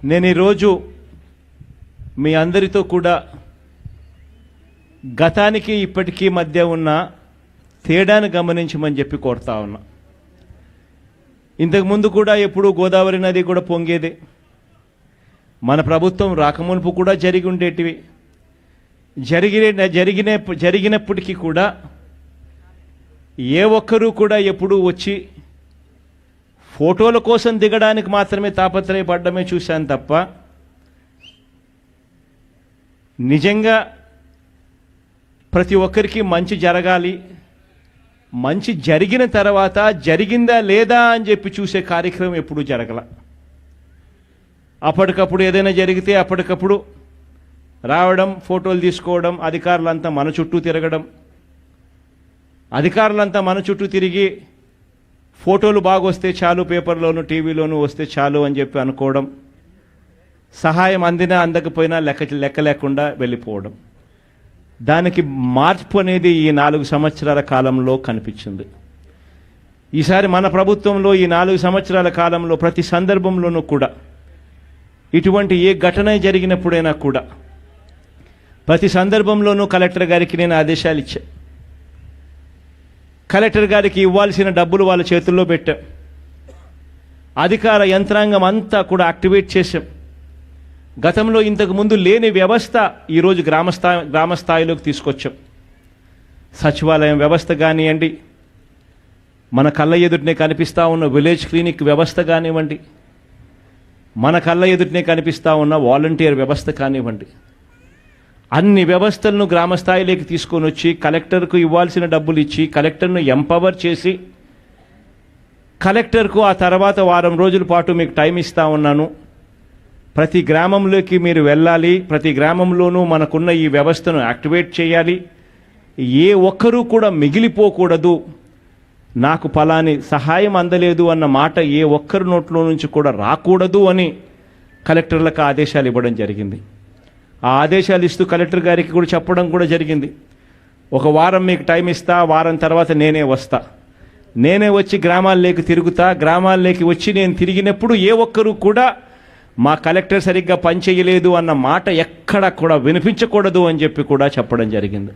నేను ఈరోజు మీ అందరితో కూడా గతానికి ఇప్పటికీ మధ్య ఉన్న తేడాను గమనించమని చెప్పి కోరుతా ఉన్నా. ఇంతకుముందు కూడా ఎప్పుడు గోదావరి నది కూడా పొంగేది, మన ప్రభుత్వం రాకమునుపు కూడా జరిగి ఉండేటివి. జరిగినప్పటికీ కూడా ఏ ఒక్కరూ కూడా ఎప్పుడూ వచ్చి ఫోటోల కోసం దిగడానికి మాత్రమే తాపత్రయపడ్డమే చూశాను తప్ప నిజంగా ప్రతి ఒక్కరికి మంచి జరగాలి, మంచి జరిగిన తర్వాత జరిగిందా లేదా అని చెప్పి చూసే కార్యక్రమం ఎప్పుడూ జరగల. అప్పటికప్పుడు ఏదైనా జరిగితే అప్పటికప్పుడు రావడం, ఫోటోలు తీసుకోవడం, అధికారులంతా మన చుట్టూ తిరగడం, అధికారులంతా మన చుట్టూ తిరిగి ఫోటోలు బాగొస్తే చాలు, పేపర్లోను టీవీలోను వస్తే చాలు అని చెప్పి అనుకోవడం, సహాయం అందినా అందకపోయినా లెక్క లేకుండా వెళ్ళిపోవడం. దానికి మార్పు అనేది ఈ 4 సంవత్సరాల కాలంలో కనిపించింది. ఈసారి మన ప్రభుత్వంలో ఈ 4 సంవత్సరాల కాలంలో ప్రతి సందర్భంలోనూ కూడా ఇటువంటి ఏ ఘటన జరిగినప్పుడైనా కూడా ప్రతి సందర్భంలోనూ కలెక్టర్ గారికి నేను ఆదేశాలు ఇచ్చా. కలెక్టర్ గారికి ఇవ్వాల్సిన డబ్బులు వాళ్ళ చేతుల్లో పెట్టాం. అధికార యంత్రాంగం అంతా కూడా యాక్టివేట్ చేశాం. గతంలో ఇంతకుముందు లేని వ్యవస్థ ఈరోజు గ్రామ స్థాయిలోకి తీసుకొచ్చాం. సచివాలయం వ్యవస్థ కానివ్వండి, మన కళ్ళ ఎదుటినే కనిపిస్తూ ఉన్న విలేజ్ క్లినిక్ వ్యవస్థ కానివ్వండి, మన కళ్ళ ఎదుటినే కనిపిస్తూ ఉన్న వాలంటీర్ వ్యవస్థ కానివ్వండి, అన్ని వ్యవస్థలను గ్రామ స్థాయిలోకి తీసుకొని వచ్చి కలెక్టర్కు ఇవ్వాల్సిన డబ్బులు ఇచ్చి కలెక్టర్ను ఎంపవర్ చేసి కలెక్టర్కు ఆ తర్వాత వారం రోజుల పాటు మీకు టైం ఇస్తా ఉన్నాను, ప్రతి గ్రామంలోకి మీరు వెళ్ళాలి, ప్రతి గ్రామంలోనూ మనకున్న ఈ వ్యవస్థను యాక్టివేట్ చేయాలి, ఏ ఒక్కరూ కూడా మిగిలిపోకూడదు, నాకు ఫలాని సహాయం అందలేదు అన్న మాట ఏ ఒక్కరి నోట్లో నుంచి కూడా రాకూడదు అని కలెక్టర్లకు ఆదేశాలు ఇవ్వడం జరిగింది. ఆ ఆదేశాలు ఇస్తూ కలెక్టర్ గారికి కూడా చెప్పడం కూడా జరిగింది. ఒక వారం మీకు టైం ఇస్తా, వారం తర్వాత నేనే వస్తా, నేనే వచ్చి గ్రామాల్లోకి తిరుగుతా, గ్రామాల్లోకి వచ్చి నేను తిరిగినప్పుడు ఏ ఒక్కరూ కూడా మా కలెక్టర్ సరిగ్గా పనిచేయలేదు అన్న మాట ఎక్కడ కూడా వినిపించకూడదు అని చెప్పి కూడా చెప్పడం జరిగింది.